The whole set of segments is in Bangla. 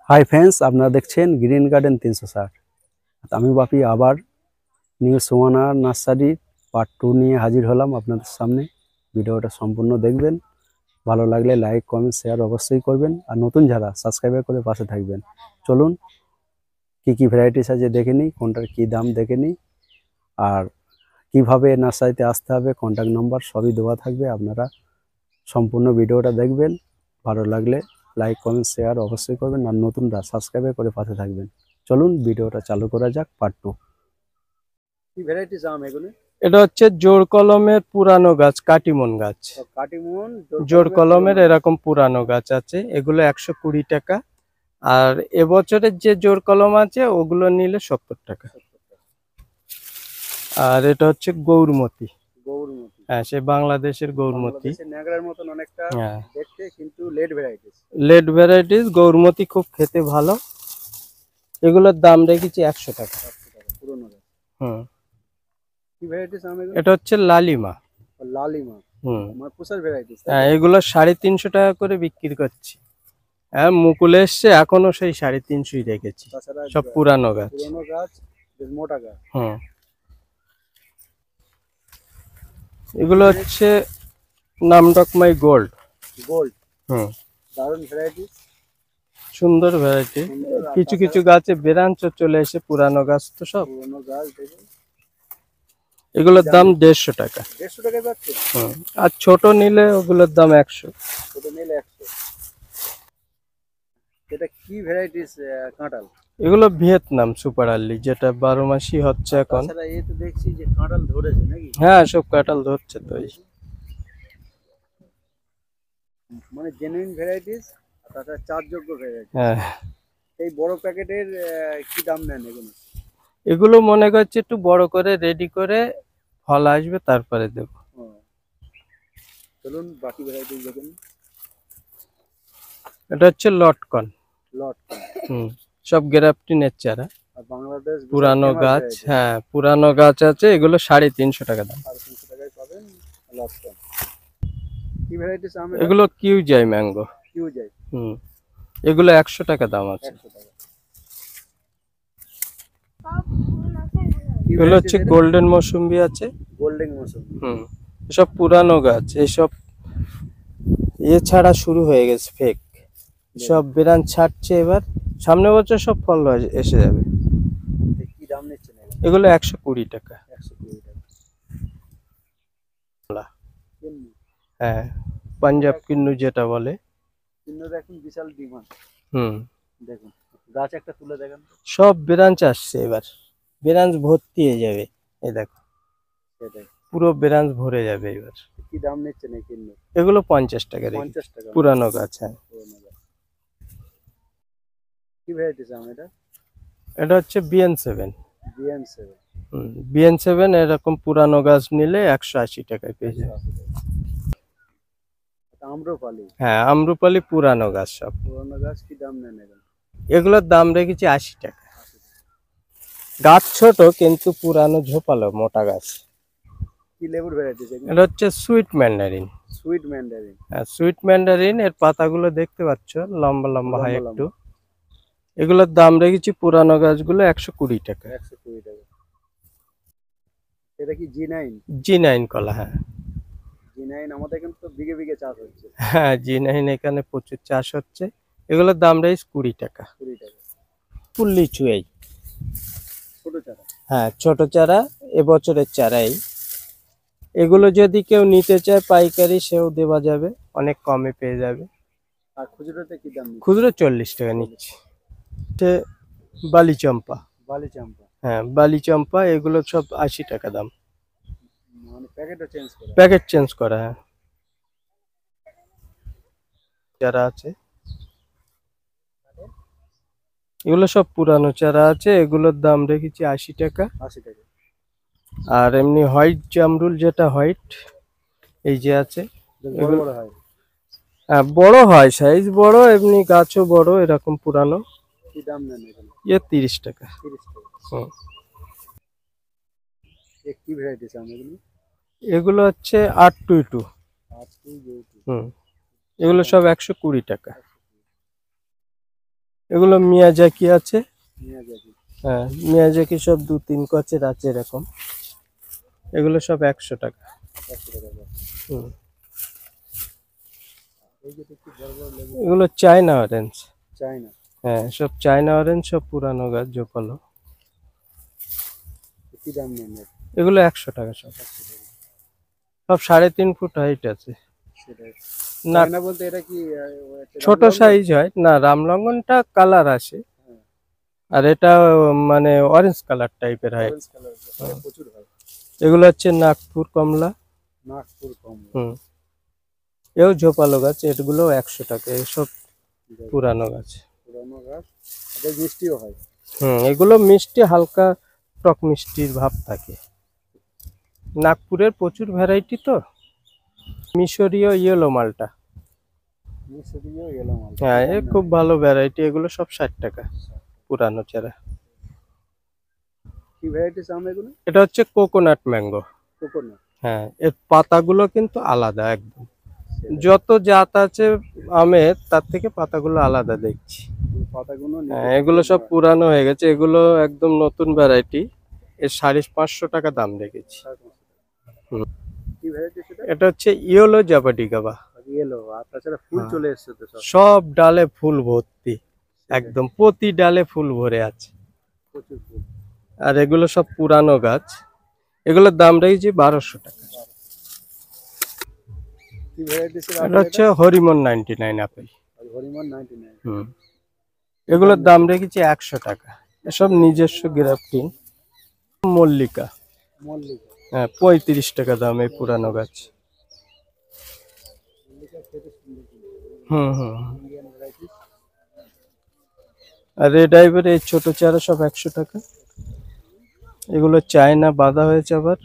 হাই ফ্রেন্ডস, আপনারা দেখছেন গ্রিন গার্ডেন 360। আমি বাপি আবার নিউ সুমানা নার্সারি পার্ট 2 নিয়ে হাজির হলাম আপনাদের সামনে। ভিডিওটা সম্পূর্ণ দেখবেন, ভালো লাগলে লাইক কমেন্ট শেয়ার অবশ্যই করবেন, আর নতুন যারা সাবস্ক্রাইব করে পাশে থাকবেন। চলুন কি ভ্যারাইটিস আছে দেখে নিই, কোনটার কী দাম দেখে নিই, আর কিভাবে নার্সারিতে আসতে হবে, কন্ট্যাক্ট নাম্বার সবই দেওয়া থাকবে। আপনারা সম্পূর্ণ ভিডিওটা দেখবেন, ভালো লাগলে লাইক কমেন্ট শেয়ার অবশ্যই করবেন, আর নতুনরা সাবস্ক্রাইব করে পাশে থাকবেন। চলুন ভিডিওটা চালু করা যাক। পার্ট 2। কি ভ্যারাইটিস আম এগুলো? এটা হচ্ছে জোর কলমের পুরানো গাছ, কাটিমন গাছ। কাটিমন জোর কলমের এরকম পুরানো গাছ আছে, এগুলো 120 টাকা। আর এবছরের যে জোর কলম আছে ওগুলো নিলে 70 টাকা। আর এটা হচ্ছে গৌরমতি। গৌরমতি, হ্যাঁ, সে বাংলাদেশের গৌরমতি। ন্যাগরার মতন অনেকটা হ্যাঁ, দেখতে, কিন্তু late varieties. Late varieties Gourmati খুব খেতে ভালো। এগুলোর দাম রেখেছি 100 টাকা। পুরনো গাছ। হুম, কি ভ্যারাইটিস আম এগুলো? এটা হচ্ছে লালিমা। লালিমা। হুম, পুষার ভ্যারাইটিস। হ্যাঁ, এগুলো 350 টাকা করে বিক্রি করছি। হ্যাঁ, মুকুলে এসছে, এখনো সেই 350 রেখেছি। সব পুরানো গাছ। পুরনো গাছ, বেশ মোটা গাছ। হুম, এগুলো হচ্ছে নামডকমাই গোল্ড। গোল্ড। হুম, দারুণ ভ্যারাইটিস, সুন্দর ভ্যারাইটি। কিছু কিছু গাছে বেরাঞ্চ চলে এসে, পুরানো গাছ তো সব। পুরনো গাছ দেখুন। এগুলোর দাম 150 টাকা। 150 টাকা যাচ্ছে। হুম, আর ছোট নিলে ওগুলোর দাম 100। ছোট নিলে 100। এটা কি ভ্যারাইটিস কাঁঠাল? এগুলো ভিয়েতনাম সুপার আর্লি, যেটা 12 মাসই হচ্ছে এখন। তাছাড়া এই তো দেখছি যে কাঁঠাল ধরেছে নাকি? হ্যাঁ, সব কাঁঠাল ধরছে তো। মানে জেনুইন ভ্যারাইটিস, আর তাছাড়া চাষযোগ্য ভ্যারাইটি। হ্যাঁ, এই বড় প্যাকেটের কি দাম নেন এগুলো? এগুলো মনে করছে একটু বড় করে রেডি করে ফল আসবে তারপরে দেব। চলুন বাকি ভ্যারাইটিস দেখুন। এটা হচ্ছে লটকন। লটকন। হুম, সব গ্রাফটিনের চারা। আর বাংলাদেশ পুরানো গাছ। হ্যাঁ, পুরানো গাছ আছে, এগুলো 350 টাকা দাম। 350 টাকায় পাবেন লটকন। কি ভ্যারাইটিস আম? এগুলো কিউ যাই ম্যাঙ্গো। কিউ যাই। হুম, এগুলো 100 টাকা দাম আছে। 100 টাকা। এগুলো হচ্ছে গোল্ডেন মৌসুম্বি আছে। গোল্ডেন মৌসুম্বি। হুম, এসব পুরানো গাছ। এসব ছাড়া শুরু হয়ে গেছে ফেক। সব বেরান ছাড়ছে এবার, সামনে বছর সব ফল এসে যাবে। কি দাম নিচ্ছেন এগুলো 120 টাকা। 120 টাকা। হ্যাঁ, পাঞ্জাব কিন্নু যেটা বলে। কিন্নুর এখন বিশাল ডিমান্ড। হুম, দেখুন গাছ একটা তুলে দেখেন। সব ব্রাঞ্চ আসছে এবার, ব্রাঞ্চ ভর্তি হয়ে যাবে। এই দেখো, সেটাই, পুরো ব্রাঞ্চ ভরে যাবে এবার। কি দাম নিচ্ছেন এই কিন্নু? এগুলো 50 টাকা। 50 টাকা পুরানো গাছ। হ্যাঁ, পুরানো গাছ। কি ভ্যারাইটিস আম এটা? এটা হচ্ছে BN7। BN7। BN7 এরকম পুরানো গাছ নিলে 180 টাকায় পেয়ে যাবে। আম্রপালি। হ্যাঁ, আম্রপালি পুরানো গাছ সব। পুরানো গাছ, কি দাম নেন এগুলো? এগুলোর দাম রেখেছি 80 টাকা। গাছ ছোট কিন্তু পুরানো ঝোপালো মোটা গাছ। কি লেবুর ভ্যারাইটিস এগুলো? এটা হচ্ছে সুইট ম্যান্ডারিন। Sweet Mandarin. হ্যাঁ, সুইট ম্যান্ডারিন। এর পাতাগুলো দেখতে পাচ্ছ লম্বা লম্বা হয় একটু। এগুলোর দাম রেখেছি পুরানো গাছগুলো 120 টাকা। 120 টাকা। এটা কি G9? G9 কলা। হ্যাঁ, G9 আমাদের কিন্তু বিঘে বিঘে চাষ হচ্ছে। হ্যাঁ, G9 এখানে প্রচুর চাষ হচ্ছে। এগুলোর দাম রেখেছি 20 টাকা। 20 টাকা। ফুল লিচু এই। ছোট চারা। হ্যাঁ, ছোট চারা, এবছরের চারাই। এগুলো যদি কেউ নিতে চায় পাইকারি, সেও দেওয়া যাবে, অনেক কমে পেয়ে যাবে। আর খুচরোতে কি দাম? খুচরো 40 টাকা নিচ্ছে। বালি চম্পা। বালি চাম্পা। হ্যাঁ, বালি চম্পা। এগুলো সব 80 টাকা দাম। মানে প্যাকেটও চেঞ্জ করা? প্যাকেট চেঞ্জ করা। হ্যাঁ, চারা আছে, এগুলো সব পুরানো চারা আছে। এগুলোর দাম রেখেছি 80 টাকা। 80 টাকা। আর এমনি হোয়াইট জামরুল, যেটা হোয়াইট, এই যে আছে। বড় বড় হয়। হ্যাঁ, বড় হয়, সাইজ বড়, এমনি গাছও বড়, এরকম পুরানো। কি দাম নেন এখানে? 30 টাকা। 30 টাকা। হুম, কি ভ্যারাইটিস আম এগুলো? এগুলো হচ্ছে 822। হুম, এগুলো সব 120 টাকা। এগুলো মিয়াজাকি আছে। মিয়াজাকি। হ্যাঁ, মিয়াজাকি সব 2-3 কচের আছে এরকম। এগুলো সব 100 টাকা। 100 টাকা করে। হুম। এই যে দেখছি বড় বড় লেবু। এগুলো চায়না অরেঞ্জ। চায়না। হ্যাঁ, সব চায়না অরেঞ্জ, সব পুরানো গাছ, জোপালো। কি দাম নেন এর? এগুলো 100 টাকা সব। 100 টাকা। সব 3.5 ফুট হাইট আছে। সেটাই। না, চায়না বলতে এটা কি ছোট রামলঙ্গন? সাইজ হয় না, রামলঙ্গনটা কালার আসে। হ্যাঁ, আর এটা মানে অরেঞ্জ কালার টাইপের হয়। অরেঞ্জ কালার প্রচুর হয়। এগুলো হচ্ছে নাগপুর কমলা। নাগপুর কমলা। হুম। এও ঝোপালো গাছ, এগুলো 100 টাকা। এসব পুরানো গাছ। পুরানো গাছ। এটা মিষ্টিও হয়। হুম, এগুলো মিষ্টি, হালকা টক মিষ্টির ভাব থাকে। নাগপুরের প্রচুর ভ্যারাইটি তো। মিশরীয় ইয়েলো মালটা। মিশরীয় ইয়েলো মাল। হ্যাঁ, এ খুব ভালো ভ্যারাইটি। এগুলো সব 60 টাকা পুরানো চারা। কি ভ্যারাইটিস আম এগুলো? এটা হচ্ছে কোকোনাট ম্যাঙ্গো। কোকোনাট। হ্যাঁ, এর পাতাগুলো কিন্তু আলাদা একদম। যত জাত আছে আমের, তার থেকে পাতাগুলো আলাদা দেখছি। পাতাগুলো হ্যাঁ, এগুলো সব পুরানো হয়ে গেছে। এগুলো একদম নতুন ভ্যারাইটি। এর 550 টাকা দাম রেখেছি। কি ভ্যারাইটি সেটা? এটা হচ্ছে ইয়েলো জাপাটিকাবা। ইয়েলো। আর তাছাড়া ফুল চলে এসেছে তো সব। সব ডালে ফুল ভর্তি, একদম প্রতি ডালে ফুল ভরে আছে। প্রচুর ফুল। আর এগুলো সব পুরানো গাছ। এগুলোর দাম রেখেছি 1200 টাকা। কি ভ্যারাইটি সেটা? এটা হচ্ছে হরিমন 99 আপেল। হরিমন 99। হুম। এগুলোর দাম রেখেছি 100 টাকা। এসব নিজস্ব গ্রাফটিং। মল্লিকা। মল্লিকা। হ্যাঁ, 35 টাকা দাম এই পুরানো গাছ। মল্লিকা খেতে সুন্দর। হুম হুম। Indian varieties. আর রেড আইভরি এই ছোট চারা সব 100 টাকা। এগুলো চায়না, বাঁধা হয়েছে আবার।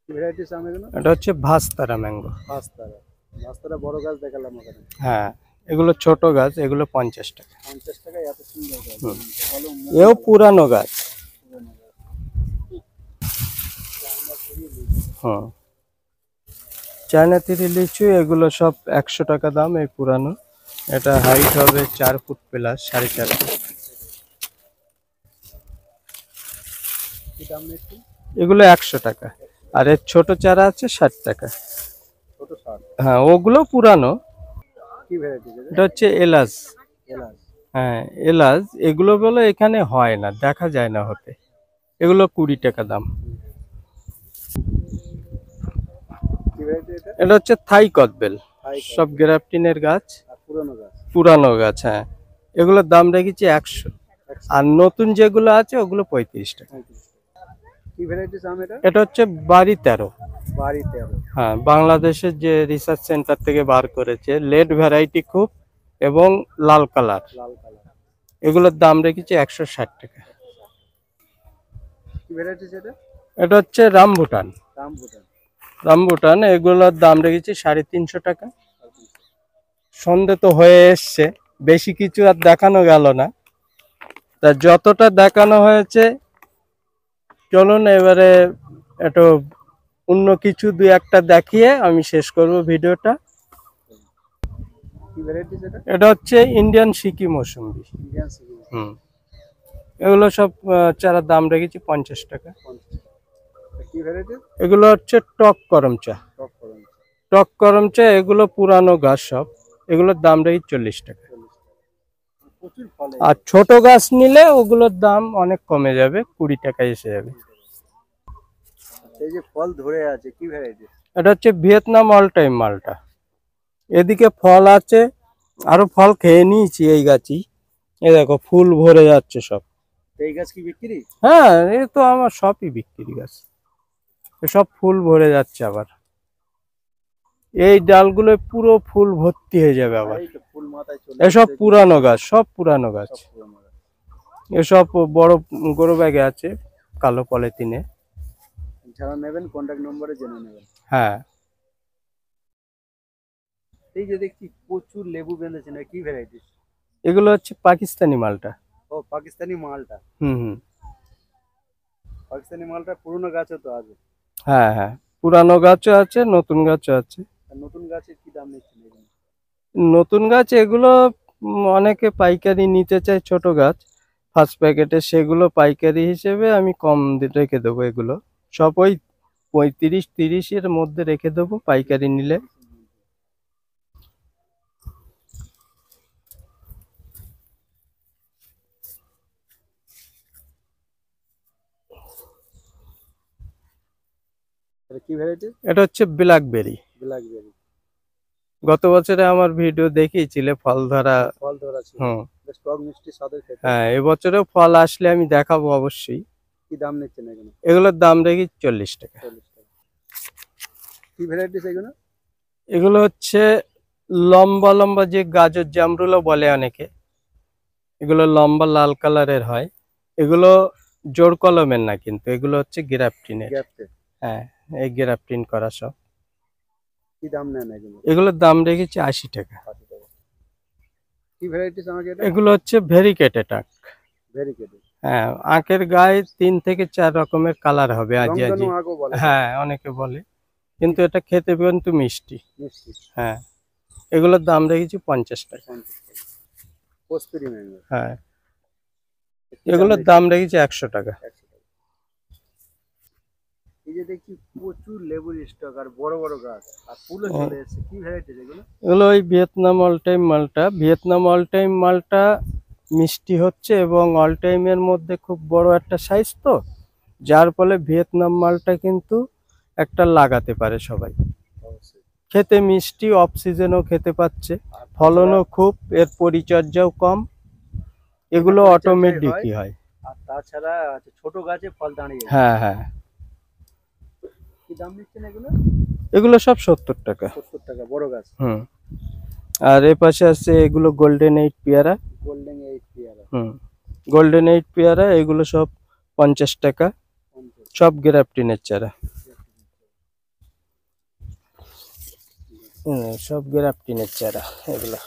কি ভ্যারাইটিস আম এগুলো? এটা হচ্ছে ভাস্তারা ম্যাঙ্গো। ভাস্তারা। ভাস্তারা বড় গাছ দেখালাম ওখানে। হ্যাঁ, এগুলো ছোট গাছ, এগুলো 50 টাকা। 50 টাকায় এত সুন্দর গাছ। হুম। ভালো। এও পুরানো গাছ। হুম। চায়না তিরি লিচু, এগুলো সব 100 টাকা দাম এই পুরানো। এটা হাইট হবে 4 ফুট প্লাস, 4.5 ফুট। কি দাম নিচ্ছেন? এগুলো 100 টাকা। আর এর ছোট চারা আছে 60 টাকা। ছোট শাক। হ্যাঁ, ওগুলো পুরানো। কি ভ্যারাইটি এটা হচ্ছে এলাচ। এলাচ। হ্যাঁ, এলাচ। এগুলো বলে এখানে হয় না, দেখা যায় না হতে। এগুলো 20 টাকা দাম। কি ভ্যারাইটি এটা? এটা হচ্ছে থাই কদবেল। সব গ্রাফটিনের গাছ, আর পুরানো গাছ। পুরানো গাছ। হ্যাঁ, এগুলোর দাম রেখেছি 100। আর নতুন যেগুলো আছে ওগুলো 35 টাকা। কি ভ্যারাইটিস আম এটা? এটা হচ্ছে বাড়ি 13। বাড়ি 13। হ্যাঁ, বাংলাদেশের যে রিসার্চ সেন্টার থেকে বার করেছে, লেট ভ্যারাইটি খুব এবং লাল কালার। লাল কালার। এগুলোর দাম রেখেছি 160 টাকা। কি ভ্যারাইটিস এটা? এটা হচ্ছে রামভুটান। রামভুটান। রামভুটান, এগুলোর দাম রেখেছি 350 টাকা। সন্ধে তো হয়ে এসছে, বেশি কিছু আর দেখানো গেল না। তা যতটা দেখানো হয়েছে, চলুন এবারে একটু অন্য কিছু 2-1টা দেখিয়ে আমি শেষ করব ভিডিওটা। কি ভ্যারাইটিস এটা? এটা হচ্ছে ইন্ডিয়ান সিকি মৌসুম্বি। ইন্ডিয়ান সিকিম। হুম। এগুলো সব চারার দাম রেখেছি 50 টাকা। 50 টাকা। কি ভ্যারাইটিস? এগুলো হচ্ছে টক করম চা। টক করুন। টক করম চা, এগুলো পুরানো গাছ সব। এগুলোর দাম রেখেছি 40 টাকা। প্রচুর ফল। আর ছোট গাছ নিলে ওগুলোর দাম অনেক কমে যাবে, 20 টাকায় এসে যাবে। এই যে ফল ধরে আছে, কি ভ্যারাইটি? এটা হচ্ছে ভিয়েতনাম অল টাইম মালটা। এদিকে ফল আছে, আরো ফল খেয়ে নিয়েছি এই গাছই। এই দেখো ফুল ভরে যাচ্ছে সব। এই গাছ কি বিক্রি? হ্যাঁ, এ তো আমার সবই বিক্রি গাছ। সব ফুল ভরে যাচ্ছে আবার। এই ডালগুলো পুরো ফুল ভর্তি হয়ে যাবে আবার। এই তো ফুল মাথায় চলে এসব পুরানো গাছ, সব পুরানো গাছ। সব পুরানো গাছ। এসব বড় গরু ব্যাগে আছে, কালো পলিথিনে। যারা নেবেন কন্টাক্ট নম্বরে জেনে নেবেন। হ্যাঁ। এই যে দেখছি প্রচুর লেবু বেঁধেছেন, কি ভ্যারাইটি? এগুলো হচ্ছে পাকিস্তানি মালটা। ও, পাকিস্তানি মালটা। হুম হুম। পাকিস্তানি মালটা পুরনো গাছও তো আছে। হ্যাঁ হ্যাঁ, পুরানো গাছও আছে, নতুন গাছও আছে। আর নতুন গাছের কি দাম নিচ্ছেন এখানে? নতুন গাছ এগুলো অনেকে পাইকারি নিতে চায়, ছোট গাছ ফার্স্ট প্যাকেটে, সেগুলো পাইকারি হিসেবে আমি কম রেখে দেবো। এগুলো সব ওই 35-30 এর মধ্যে রেখে দেবো পাইকারি নিলে। কি ভ্যারাইটি? এটা হচ্ছে ব্ল্যাকবেরি। ব্ল্যাকবেরি। গত বছরে আমার ভিডিও দেখিয়েছিলে ফল ধরা। ফল ধরা ছিল, হুম, বেশ টক মিষ্টি স্বাদের খেতে। হ্যাঁ, এবছরেও ফল আসলে আমি দেখাবো অবশ্যই। কি দাম নিচ্ছেন এগুলো? এগুলোর দাম রেখে 40 টাকা। 40 টাকা। কি ভ্যারাইটিস এগুলো? এগুলো হচ্ছে লম্বা লম্বা যে গাজর জামরুলও বলে অনেকে, এগুলো লম্বা লাল কালারের হয়। এগুলো জোর কলমের না, কিন্তু এগুলো হচ্ছে গ্রাফটিনের। গ্যাপটেড। হ্যাঁ, এই গ্রাফটিন করা সব। কি দাম নেন এগুলো? এগুলোর দাম রেখেছি 80 টাকা। 80 টাকা। কি ভ্যারাইটিস আমাকে এটা? এগুলো হচ্ছে ভেরিকেটেড আখ। ভেরিকেটেড। হ্যাঁ, আখের গায়ে 3 থেকে 4 রকমের কালার হবে আজি আজি। রংধনু আঁকও বলে। হ্যাঁ, অনেকে বলে, কিন্তু এটা খেতে কিন্তু মিষ্টি। মিষ্টি। হ্যাঁ, এগুলোর দাম রেখেছি 50 টাকা। 50 টাকা। কস্তুরি ম্যাঙ্গো। হ্যাঁ, এগুলোর দাম রেখেছি 100 টাকা। 100 টাকা। এই যে দেখছি প্রচুর লেবুর স্টক আর বড় বড় গাছ আর ফুলও চলে এসেছে। কি ভ্যারাইটিস এগুলো? এগুলো ওই ভিয়েতনাম অল টাইম মালটা। ভিয়েতনাম অল টাইম মালটা মিষ্টি হচ্ছে এবং অল টাইমের মধ্যে খুব বড় একটা সাইজ, তো যার ফলে ভিয়েতনাম মালটা কিন্তু একটা লাগাতে পারে সবাই। অবশ্যই। খেতে মিষ্টি, অফ সিজনেও খেতে পাচ্ছে, ফলনও খুব, এর পরিচর্যাও কম, এগুলো অটোমেটিকই হয়। আর তাছাড়া ছোট গাছে ফল দাঁড়িয়ে যায়। হ্যাঁ হ্যাঁ। কি দাম নিচ্ছেন এগুলো? এগুলো সব 70 টাকা। 70 টাকা বড় গাছ। হুম। আর এ পাশে আছে এগুলো গোল্ডেন 8 পেয়ারা। গোল্ডেন 8 পেয়ারা। হুম, গোল্ডেন 8 পেয়ারা, এগুলো সব 50 টাকা। 50। সব গ্রাফটিনের চারা। সব গ্রাফটিনের চারা এগুলো।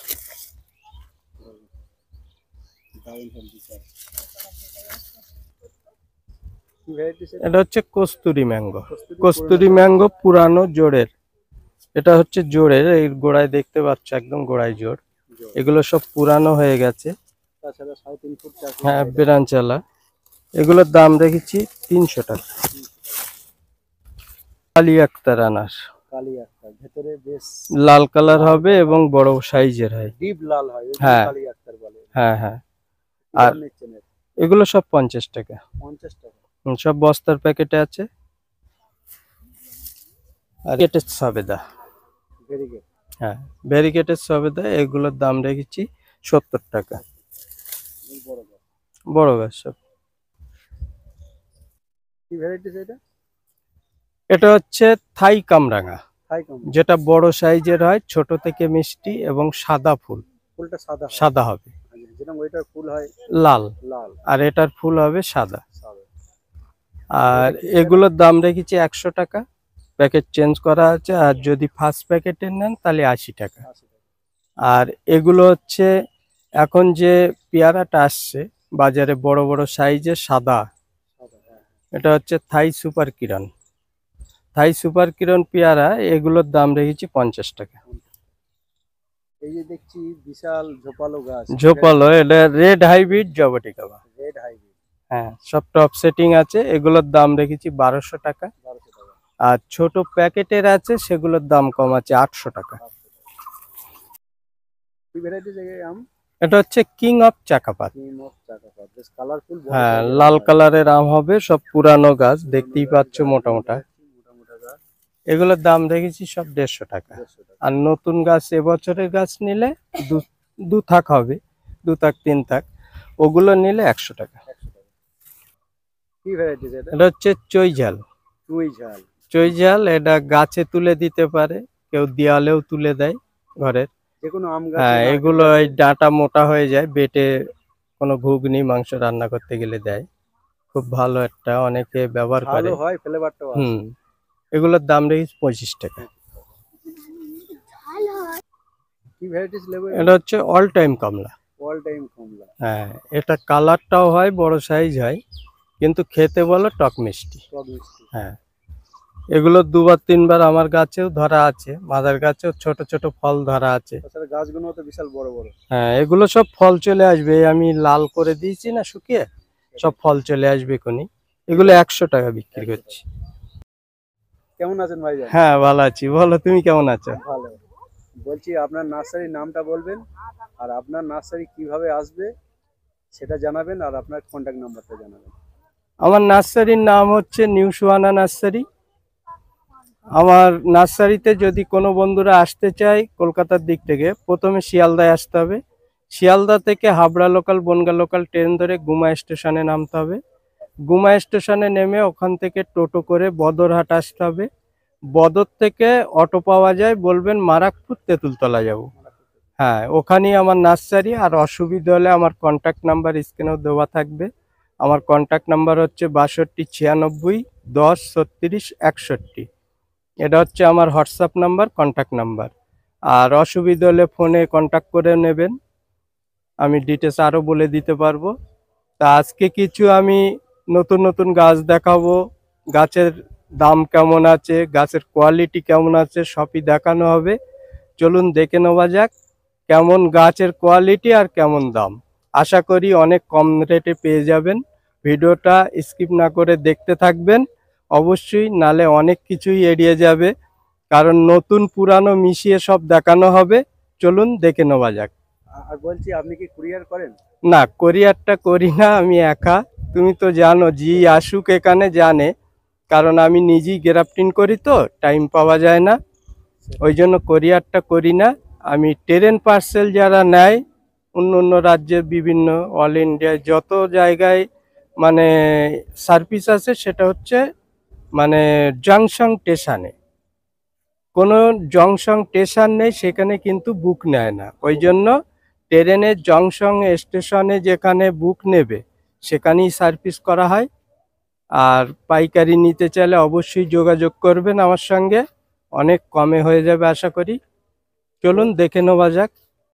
কি ভ্যারাইটিস এটা? এটা হচ্ছে কস্তুরি ম্যাঙ্গো। কস্তুরি ম্যাঙ্গো পুরানো জোড়ের। এটা হচ্ছে জোড়ের, এই গোড়ায় দেখতে পাচ্ছ একদম গোড়ায় জোড়। এগুলো সব পুরানো হয়ে গেছে। তাছাড়া 3.5 ফুট চাষ। হ্যাঁ, বেরানচালা। এগুলোর দাম রেখেছি 300 টাকা। কালি আক্তার আনার। কালি আক্তার ভেতরে বেশ লাল কালার হবে এবং বড় সাইজের হয়। ডিপ লাল হয়, ওই হ্যাঁ। কালি আক্তার বলে। হ্যাঁ হ্যাঁ। আর আর এগুলো সব 50 টাকা। 50 টাকা। সব বস্তার প্যাকেটে আছে। আর এটা সবেদা। Very good. হ্যাঁ, ভেরিকেটের সবেদা, এগুলোর দাম রেখেছি 70 টাকা। বড় গাছ। বড় গাছ সব। কি ভ্যারাইটিস এটা? এটা হচ্ছে থাই কামরাঙা, হাই কম। যেটা বড় সাইজের হয়, ছোট থেকে মিষ্টি এবং সাদা ফুল। ফুলটা সাদা হয়। সাদা হবে, যেরকম ওইটার ফুল হয় লাল, লাল। আর এটার ফুল হবে সাদা। সাদা। আর এগুলোর দাম রেখেছি 100 টাকা। প্যাকেট চেঞ্জ করা আছে, আর যদি ফার্স্ট প্যাকেটের নেন তাহলে 80 টাকা। 80 টাকা। আর এগুলো হচ্ছে এখন যে পেয়ারাটা আসছে বাজারে বড় বড় সাইজের সাদা, সাদা, হ্যাঁ। এটা হচ্ছে থাই সুপার কিরণ। থাই সুপার কিরণ পেয়ারা, এগুলোর দাম রেখেছি 50 টাকা। এই যে দেখছি বিশাল ঝোপালো গাছ। ঝোপালো, এটা রেড হাইব্রিড জবটিকা। Red hybrid. হ্যাঁ, সব টপ সেটিং আছে। এগুলোর দাম রেখেছি 1200 টাকা। 1200 টাকা। আর ছোট প্যাকেটের আছে, সেগুলোর দাম কম আছে 800 টাকা। কি ভ্যারাইটিস এই আম? এটা হচ্ছে কিং অফ চাকাপাত। কিং অফ চাকাপাত, বেশ কালারফুল। হ্যাঁ, লাল কালারের আম হবে, সব পুরানো গাছ, দেখতেই পাচ্ছ মোটা মোটা। গাছ। এগুলোর দাম রেখেছি সব 150 টাকা। 150 টাকা। আর নতুন গাছ এবছরের গাছ নিলে দু থাক হবে, 2 থাক 3 থাক, ওগুলো নিলে 100 টাকা। 100 টাকা। কি ভ্যারাইটিস এটা? এটা হচ্ছে চৈঝাল। চুই ঝাল। চৈঝাল, এটা গাছে তুলে দিতে পারে, কেউ দেয়ালেও তুলে দেয় ঘরের। যেকোনো আম গাছ। হ্যাঁ, এগুলো এই ডাঁটা মোটা হয়ে যায়, বেটে কোনো ঘুগনি মাংস রান্না করতে গেলে দেয়। খুব ভালো একটা, অনেকে ব্যবহার করে। ভালো হয়, ফ্লেভারটাও আছে। হুম, এগুলোর দাম রেখেছি 25 টাকা। কি ভ্যারাইটিস লেবু? এটা হচ্ছে অল টাইম কমলা। অল টাইম কমলা। হ্যাঁ, এটা কালারটাও হয়, বড় সাইজ হয়, কিন্তু খেতে বলো টক মিষ্টি। টক মিষ্টি। হ্যাঁ, এগুলো দুবার তিনবার আমার গাছেও ধরা আছে, মাদার গাছেও ছোট ছোট ফল ধরা আছে। তাছাড়া গাছগুলো তো বিশাল বড় বড়। হ্যাঁ, এগুলো সব ফল চলে আসবে, আমি লাল করে দিয়েছি না শুকিয়ে, সব ফল চলে আসবে কোনি। এগুলো 100 টাকা বিক্রি করছি। কেমন আছেন ভাই? হ্যাঁ, ভালো আছি, বলো তুমি কেমন আছো? ভালো। বলছি আপনার নার্সারির নামটা বলবেন, আর আপনার নার্সারি কিভাবে আসবে সেটা জানাবেন, আর আপনার কন্ট্যাক্ট নাম্বারটা জানাবেন। আমার নার্সারির নাম হচ্ছে নিউ সুহানা নার্সারি। আমার নার্সারিতে যদি কোনো বন্ধুরা আসতে চায় কলকাতার দিক থেকে, প্রথমে শিয়ালদায় আসতে হবে। শিয়ালদা থেকে Habra local, Bongaon local train ধরে গুমা স্টেশনে নামতে হবে। গুমা স্টেশনে নেমে ওখান থেকে টোটো করে বদরহাট আসতে হবে। বদর থেকে অটো পাওয়া যায়, বলবেন মারাকপুর তেঁতুলতলা যাব। হ্যাঁ, ওখানেই আমার নার্সারি। আর অসুবিধা হলে আমার কন্ট্যাক্ট নাম্বার স্ক্রিনেও দেওয়া থাকবে। আমার কন্ট্যাক্ট নাম্বার হচ্ছে 62 96 10 36 61। এটা হচ্ছে আমার হোয়াটসঅ্যাপ নাম্বার, কন্ট্যাক্ট নাম্বার। আর অসুবিধা হলে ফোনে কন্ট্যাক্ট করে নেবেন, আমি ডিটেলস আরও বলে দিতে পারবো। তা আজকে কিছু আমি নতুন নতুন গাছ দেখাবো, গাছের দাম কেমন আছে, গাছের কোয়ালিটি কেমন আছে, সবই দেখানো হবে। চলুন দেখে নেওয়া যাক কেমন গাছের কোয়ালিটি আর কেমন দাম। আশা করি অনেক কম রেটে পেয়ে যাবেন। ভিডিওটা স্কিপ না করে দেখতে থাকবেন অবশ্যই, নালে অনেক কিছুই এড়িয়ে যাবে, কারণ নতুন পুরানো মিশিয়ে সব দেখানো হবে। চলুন দেখে নেওয়া যাক। আর বলছি আপনি কি কুরিয়ার করেন? না, কোরিয়ারটা করি না, আমি একা। তুমি তো জানো, জি আসুক এখানে জানে, কারণ আমি নিজেই গ্রাফটিং করি তো টাইম পাওয়া যায় না, ওই জন্য কোরিয়ারটা করি না। আমি ট্রেন পার্সেল যারা নেয় অন্য অন্য রাজ্যের বিভিন্ন অল ইন্ডিয়ায় যত জায়গায় মানে সার্ভিস আছে, সেটা হচ্ছে মানে জংশন স্টেশনে। কোনো জংশন স্টেশন নেই সেখানে কিন্তু বুক নেয় না, ওই জন্য ট্রেনের জংশন স্টেশনে যেখানে বুক নেবে সেখানেই সার্ভিস করা হয়। আর পাইকারি নিতে চাইলে অবশ্যই যোগাযোগ করবেন আমার সঙ্গে, অনেক কমে হয়ে যাবে আশা করি। চলুন দেখে নেওয়া যাক।